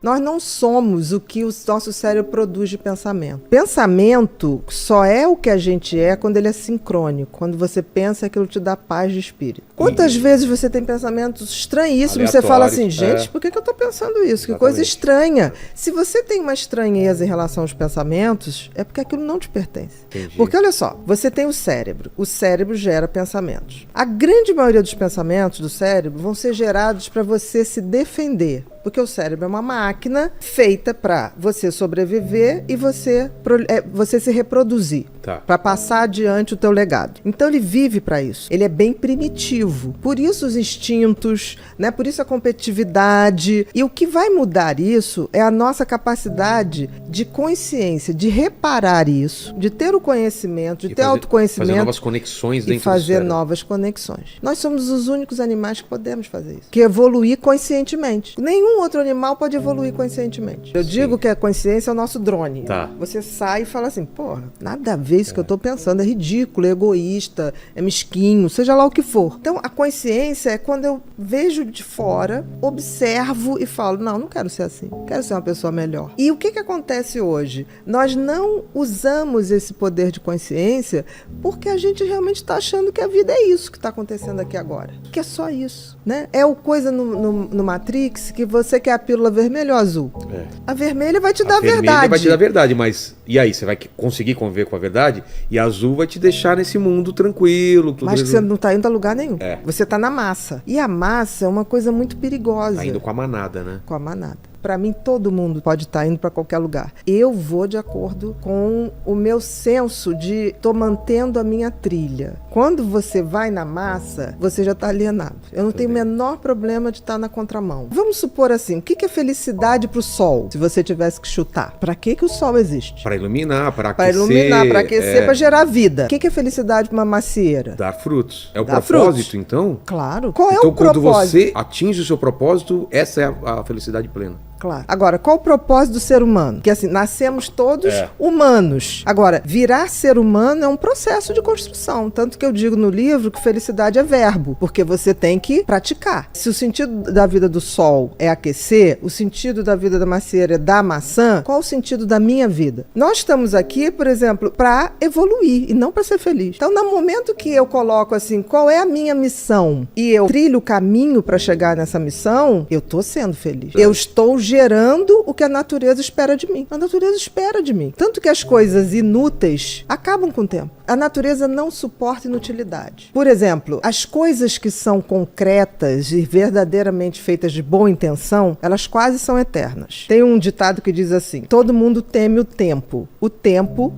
Nós não somos o que o nosso cérebro produz de pensamento. Pensamento só é o que a gente é quando ele é sincrônico. Quando você pensa, aquilo te dá paz de espírito. Quantas vezes você tem pensamentos estranhíssimos? Você fala assim, gente, por que eu estou pensando isso? Que coisa estranha. Se você tem uma estranheza em relação aos pensamentos, é porque aquilo não te pertence. Entendi. Porque olha só, você tem o cérebro. O cérebro gera pensamentos. A grande maioria dos pensamentos do cérebro vão ser gerados para você se defender. Porque o cérebro é uma máquina feita para você sobreviver e você se reproduzir. Tá. Para passar adiante o teu legado. Então ele vive para isso. Ele é bem primitivo. Por isso os instintos, né? Por isso a competitividade. E o que vai mudar isso é a nossa capacidade de consciência, de reparar isso, de ter o conhecimento, de ter autoconhecimento. Fazer novas conexões dentro e fazer do cérebro. novas conexões. Nós somos os únicos animais que podemos fazer isso. Que evoluir conscientemente. Nenhum outro animal pode evoluir conscientemente. Eu digo que a consciência é o nosso drone. Tá. Você sai e fala assim, porra, nada a ver isso que eu tô pensando, é ridículo, é egoísta, é mesquinho, seja lá o que for. Então, a consciência é quando eu vejo de fora, observo e falo, não quero ser assim, quero ser uma pessoa melhor. E o que acontece hoje? Nós não usamos esse poder de consciência porque a gente realmente está achando que a vida é isso que está acontecendo aqui agora. Que é só isso, né? É o coisa no Matrix que você quer a pílula vermelha ou azul. É. A vermelha vai te dar a A vermelha verdade. vai te dar a verdade, mas e aí? Você vai conseguir conviver com a verdade? E a azul vai te deixar nesse mundo tranquilo. Tudo Mas que você não está indo a lugar nenhum. É. Você está na massa. E a massa é uma coisa muito perigosa. Tá indo com a manada, né? Com a manada. Para mim, todo mundo pode estar indo para qualquer lugar. Eu vou de acordo com o meu senso de tô mantendo a minha trilha. Quando você vai na massa, você já está alienado. Eu não tenho o menor problema de estar na contramão. Vamos supor assim, o que é felicidade para o sol? Se você tivesse que chutar, para que o sol existe? Para iluminar, para Para aquecer. iluminar, para aquecer, para gerar vida. O que é felicidade para uma macieira? Dar frutos. É o Dar propósito, frutos. então? Claro. Qual é Então, o propósito? quando você atinge o seu propósito, essa é a felicidade plena. Claro. Agora, qual o propósito do ser humano? Porque assim, nascemos todos humanos. Agora, virar ser humano é um processo de construção. Tanto que eu digo no livro que felicidade é verbo, porque você tem que praticar. Se o sentido da vida do sol é aquecer, o sentido da vida da macieira é dar maçã, qual o sentido da minha vida? Nós estamos aqui, por exemplo, para evoluir e não para ser feliz. Então, no momento que eu coloco assim, qual é a minha missão? E eu trilho o caminho para chegar nessa missão, eu estou sendo feliz. Eu estou gerando o que a natureza espera de mim. A natureza espera de mim. Tanto que as coisas inúteis acabam com o tempo. A natureza não suporta inutilidade. Por exemplo, as coisas que são concretas e verdadeiramente feitas de boa intenção, elas quase são eternas. Tem um ditado que diz assim, todo mundo teme o tempo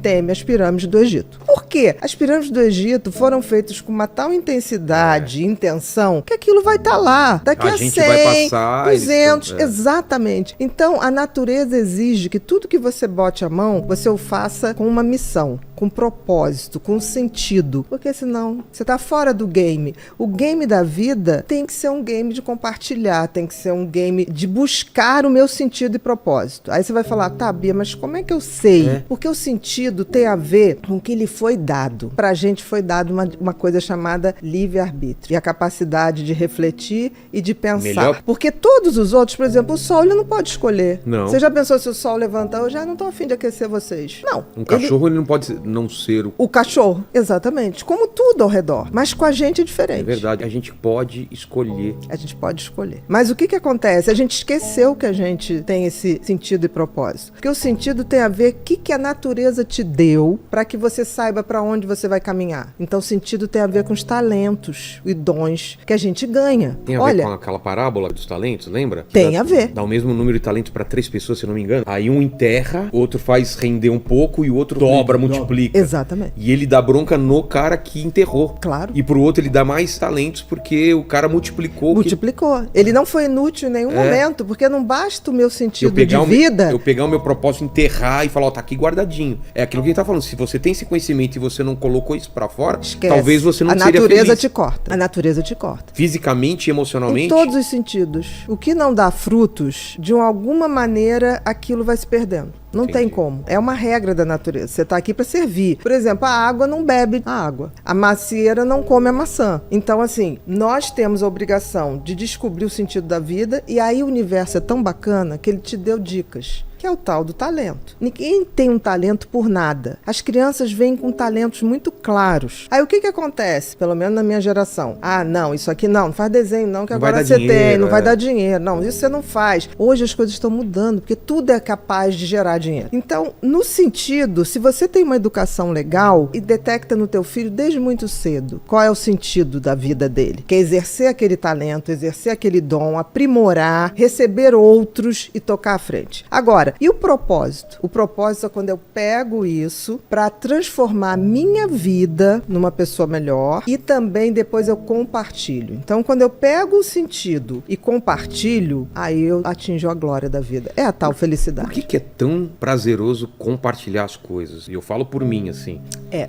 teme as pirâmides do Egito. Por quê? As pirâmides do Egito foram feitas com uma tal intensidade e intenção que aquilo vai estar lá. Daqui a 100, vai passar, 200, exatamente. Então, a natureza exige que tudo que você bote a mão, você o faça com uma missão, com propósito, com sentido. Porque senão, você está fora do game. O game da vida tem que ser um game de compartilhar, tem que ser um game de buscar o meu sentido e propósito. Aí você vai falar, tá, Bia, mas como é que eu sei? Porque o sentido tem a ver com o que lhe foi dado. Pra gente foi dado uma coisa chamada livre-arbítrio. E a capacidade de refletir e de pensar. Melhor. Porque todos os outros, por exemplo, o sol, ele não pode escolher. Não. Você já pensou se o sol levanta hoje? Não tô a fim de aquecer vocês. Não. Um cachorro ele não pode não ser O cachorro, exatamente. Como tudo ao redor. Mas com a gente é diferente. É verdade, a gente pode escolher. A gente pode escolher. Mas o que acontece? A gente esqueceu que a gente tem esse sentido e propósito. Porque o sentido tem a ver com o que a natureza te deu para que você saiba para onde você vai caminhar. Então o sentido tem a ver com os talentos e dons que a gente ganha. Tem a ver com aquela parábola dos talentos, lembra? Tem a ver. Dá o mesmo número de talentos para 3 pessoas, se eu não me engano. Aí um enterra, outro faz render um pouco e o outro dobra, multiplica. Exatamente. E ele dá bronca no cara que enterrou. Claro. E pro outro ele dá mais talentos porque o cara multiplicou. Multiplicou. Ele não foi inútil em nenhum momento, porque não basta o meu sentido de vida. Eu pegar o meu propósito, enterrar e falar, ó, tá aqui guardadinho. É aquilo que ele tá falando. Se você tem esse conhecimento e você não colocou isso pra fora, esquece. Talvez você não seria feliz. A natureza te corta. A natureza te corta. Fisicamente, emocionalmente. Em todos os sentidos. O que não dá frutos, de alguma maneira, aquilo vai se perdendo. Não tem como. É uma regra da natureza. Você está aqui para servir. Por exemplo, a água não bebe a água. A macieira não come a maçã. Então, assim, nós temos a obrigação de descobrir o sentido da vida, e aí o universo é tão bacana que ele te deu dicas, que é o tal do talento. Ninguém tem um talento por nada. As crianças vêm com talentos muito claros. Aí o que acontece? Pelo menos na minha geração. Ah, não, isso aqui não faz desenho não, que agora você tem, não vai dar dinheiro. Não, isso você não faz. Hoje as coisas estão mudando, porque tudo é capaz de gerar dinheiro. Então, no sentido, se você tem uma educação legal e detecta no teu filho desde muito cedo qual é o sentido da vida dele, que é exercer aquele talento, exercer aquele dom, aprimorar, receber outros e tocar à frente. Agora, e o propósito? O propósito é quando eu pego isso para transformar a minha vida numa pessoa melhor, e também depois eu compartilho. Então, quando eu pego o sentido e compartilho, aí eu atinjo a glória da vida. É a tal felicidade. Por que é tão prazeroso compartilhar as coisas? E eu falo por mim, assim.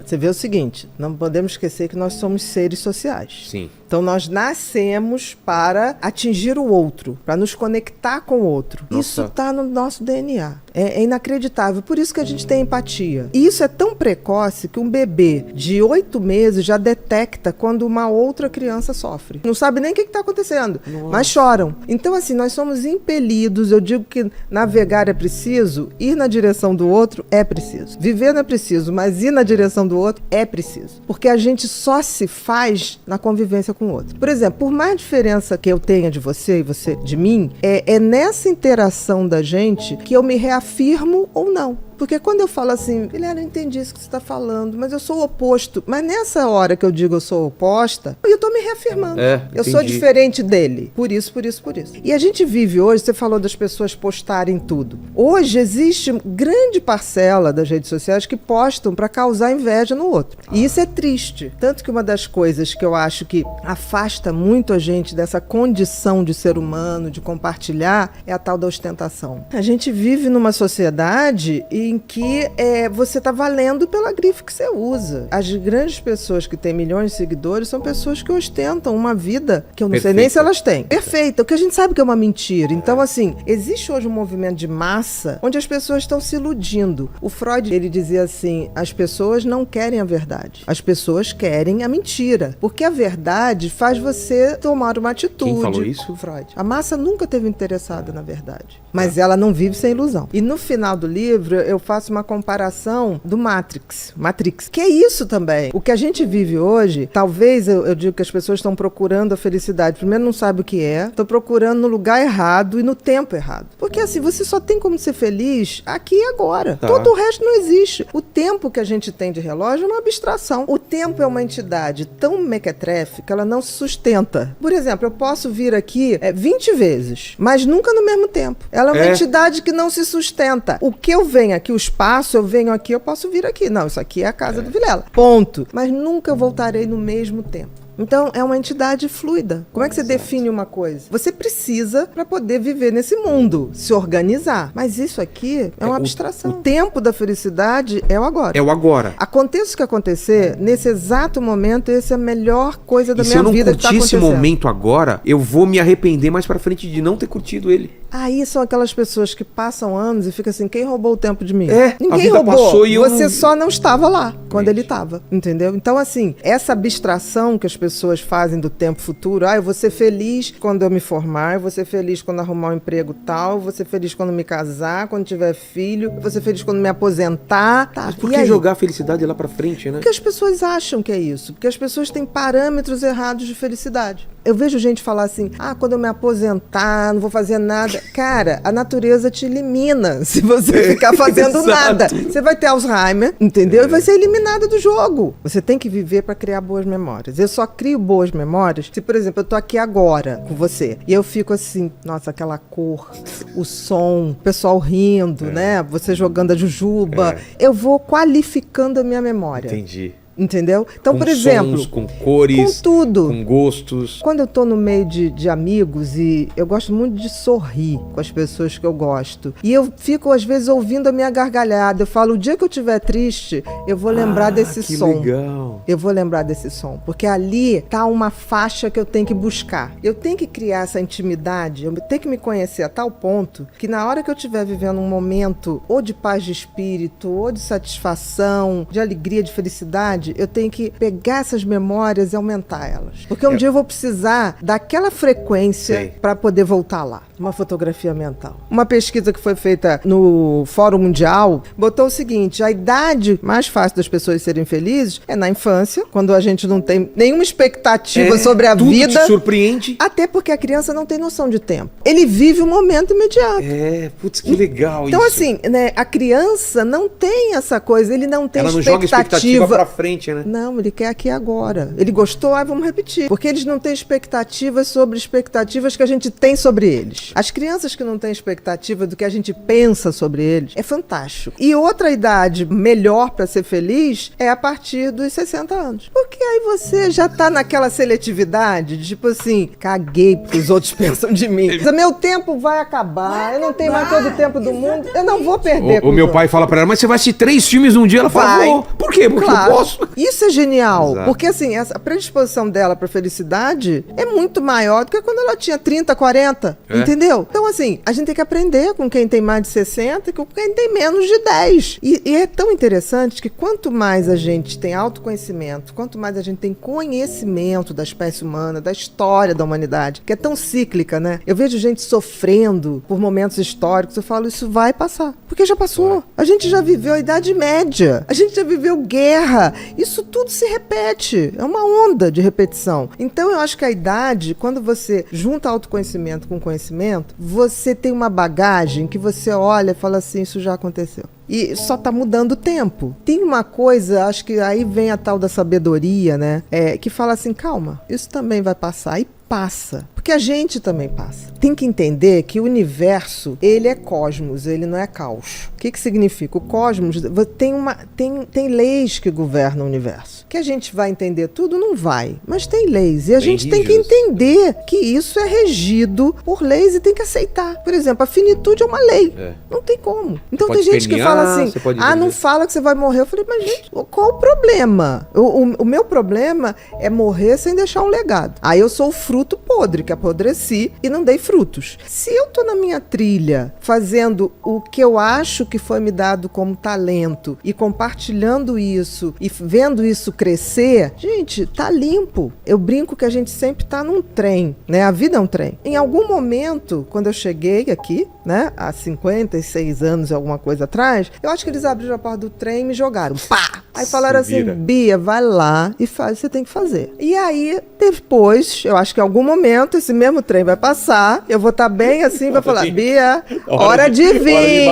Você vê o seguinte, não podemos esquecer que nós somos seres sociais. Sim. Então, nós nascemos para atingir o outro, para nos conectar com o outro. Nossa. Isso está no nosso DNA. É inacreditável. Por isso que a gente tem empatia. E isso é tão precoce que um bebê de 8 meses já detecta quando uma outra criança sofre. Não sabe nem o que está acontecendo, mas choram. Então, assim, nós somos impelidos. Eu digo que navegar é preciso, ir na direção do outro é preciso. Viver não é preciso, mas ir na direção do outro é preciso. Porque a gente só se faz na convivência com o outro. Por exemplo, por mais diferença que eu tenha de você e você de mim, é nessa interação da gente que eu me reafirmo ou não. Porque quando eu falo assim, Guilherme, eu entendi isso que você está falando, mas eu sou o oposto. Mas nessa hora que eu digo eu sou oposta, eu estou me reafirmando. Eu sou diferente dele. Por isso. E a gente vive hoje, você falou das pessoas postarem tudo. Hoje existe grande parcela das redes sociais que postam para causar inveja no outro. E isso é triste. Tanto que uma das coisas que eu acho que afasta muito a gente dessa condição de ser humano, de compartilhar, é a tal da ostentação. A gente vive numa sociedade em que você está valendo pela grife que você usa. As grandes pessoas que têm milhões de seguidores são pessoas que ostentam uma vida que eu não sei nem se elas têm. Perfeita, o que a gente sabe que é uma mentira. Então, assim, existe hoje um movimento de massa onde as pessoas estão se iludindo. O Freud, ele dizia assim, as pessoas não querem a verdade. As pessoas querem a mentira. Porque a verdade faz você tomar uma atitude. Quem falou isso? Freud. A massa nunca esteve interessada na verdade. Mas ela não vive sem ilusão. E no final do livro, eu faço uma comparação do Matrix, que é isso também. O que a gente vive hoje, talvez eu digo que as pessoas estão procurando a felicidade. Primeiro, não sabe o que é, estão procurando no lugar errado e no tempo errado. Porque assim, você só tem como ser feliz aqui e agora. Todo o resto não existe. O tempo que a gente tem de relógio é uma abstração. O tempo é uma entidade tão mequetrefe que ela não se sustenta. Por exemplo, eu posso vir aqui 20 vezes, mas nunca no mesmo tempo. Ela é uma entidade que não se sustenta. O que eu venho aqui, o espaço, eu venho aqui, eu posso vir aqui. Não, isso aqui é a casa do Vilela. Ponto. Mas nunca voltarei no mesmo tempo. Então, é uma entidade fluida. Como é que você define uma coisa? Você precisa para poder viver nesse mundo, se organizar. Mas isso aqui é uma abstração. O tempo da felicidade é o agora. É o agora. Aconteça o que acontecer, nesse exato momento, essa é a melhor coisa da minha vida que está acontecendo. Se eu não curtir esse momento agora, eu vou me arrepender mais pra frente de não ter curtido ele. Aí são aquelas pessoas que passam anos e ficam assim, quem roubou o tempo de mim? a Ninguém vida roubou. Passou e você só não estava lá quando ele estava, entendeu? Então, assim, essa abstração que as pessoas fazem do tempo futuro, eu vou ser feliz quando eu me formar, eu vou ser feliz quando arrumar um emprego tal, eu vou ser feliz quando me casar, quando tiver filho, eu vou ser feliz quando me aposentar. Mas por que jogar a felicidade lá pra frente, né? Porque as pessoas acham que é isso, porque as pessoas têm parâmetros errados de felicidade. Eu vejo gente falar assim, quando eu me aposentar, não vou fazer nada. Cara, a natureza te elimina se você ficar fazendo nada. Você vai ter Alzheimer, entendeu? E vai ser eliminada do jogo. Você tem que viver para criar boas memórias. Eu só crio boas memórias se, por exemplo, eu tô aqui agora com você e eu fico assim, nossa, aquela cor, o som, o pessoal rindo, né? Você jogando a jujuba. Eu vou qualificando a minha memória. Entendi. Entendeu? Então, com por exemplo... sons, com cores, com tudo. Com gostos. Quando eu tô no meio de amigos e eu gosto muito de sorrir com as pessoas que eu gosto. E eu fico, às vezes, ouvindo a minha gargalhada. Eu falo, o dia que eu estiver triste, eu vou lembrar desse que som. Legal. Eu vou lembrar desse som. Porque ali tá uma faixa que eu tenho que buscar. Eu tenho que criar essa intimidade, eu tenho que me conhecer a tal ponto que na hora que eu estiver vivendo um momento ou de paz de espírito, ou de satisfação, de alegria, de felicidade, eu tenho que pegar essas memórias e aumentar elas. Porque um dia eu vou precisar daquela frequência para poder voltar lá. Uma fotografia mental. Uma pesquisa que foi feita no Fórum Mundial botou o seguinte: a idade mais fácil das pessoas serem felizes é na infância, quando a gente não tem nenhuma expectativa sobre a tudo vida. Te surpreende. Até porque a criança não tem noção de tempo. Ele vive o momento imediato. Putz, que legal então, isso. Então, assim, né, a criança não tem essa coisa, ele não tem Ela não expectativa. joga expectativa pra frente, né? Não, ele quer aqui agora. Ele gostou, vamos repetir. Porque eles não têm expectativas sobre expectativas que a gente tem sobre eles. As crianças que não têm expectativa do que a gente pensa sobre eles, é fantástico. E outra idade melhor para ser feliz é a partir dos 60 anos. Porque aí você já tá naquela seletividade, de tipo assim, caguei porque os outros pensam de mim. Meu tempo vai acabar, eu não tenho mais todo o tempo do mundo, eu não vou perder. O meu pai fala pra ela, mas você vai assistir 3 filmes num dia? Ela fala, vou. Por quê? Porque eu posso. Isso é genial. Exato. Porque assim, a predisposição dela pra felicidade é muito maior do que quando ela tinha 30, 40. Entendeu? Então assim, a gente tem que aprender com quem tem mais de 60 e com quem tem menos de 10. E é tão interessante que quanto mais a gente tem autoconhecimento, quanto mais a gente tem conhecimento da espécie humana, da história da humanidade, que é tão cíclica, né? Eu vejo gente sofrendo por momentos históricos, eu falo, isso vai passar. Porque já passou. A gente já viveu a Idade Média. A gente já viveu guerra. Isso tudo se repete. É uma onda de repetição. Então, eu acho que a idade, quando você junta autoconhecimento com conhecimento, você tem uma bagagem que você olha e fala assim, isso já aconteceu. E só tá mudando o tempo. Tem uma coisa, acho que aí vem a tal da sabedoria, né? Que fala assim, calma, isso também vai passar. E passa. Porque a gente também passa. Tem que entender que o universo, ele é cosmos, ele não é caos. O que significa? O cosmos tem leis que governam o universo. Que a gente vai entender tudo? Não vai. Mas tem leis. E a gente tem que entender que isso é regido por leis e tem que aceitar. Por exemplo, a finitude é uma lei. Não tem como. Então tem gente que fala assim, não fala que você vai morrer. Eu falei, mas gente, qual o problema? O meu problema é morrer sem deixar um legado. Aí eu sou o fruto podre, que apodreci e não dei frutos. Se eu tô na minha trilha fazendo o que eu acho que foi me dado como talento e compartilhando isso e vendo isso crescer, gente, tá limpo. Eu brinco que a gente sempre tá num trem, né? A vida é um trem. Em algum momento, quando eu cheguei aqui, né, há 56 anos e alguma coisa atrás, eu acho que eles abriram a porta do trem e me jogaram. Pá! Aí falaram assim, Bia, vai lá e faz o que você tem que fazer. E aí, depois, eu acho que em algum momento, esse mesmo trem vai passar, eu vou estar bem assim, vai falar, Bia, hora de vir.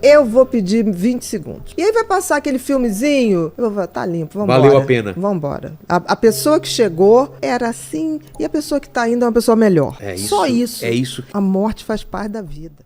Eu vou pedir 20 segundos. E aí vai passar aquele filmezinho, eu vou falar, tá limpo, vamos embora. Valeu a pena. Vamos embora. A pessoa que chegou era assim, e a pessoa que tá indo é uma pessoa melhor. Só isso. É isso. A morte faz parte da vida.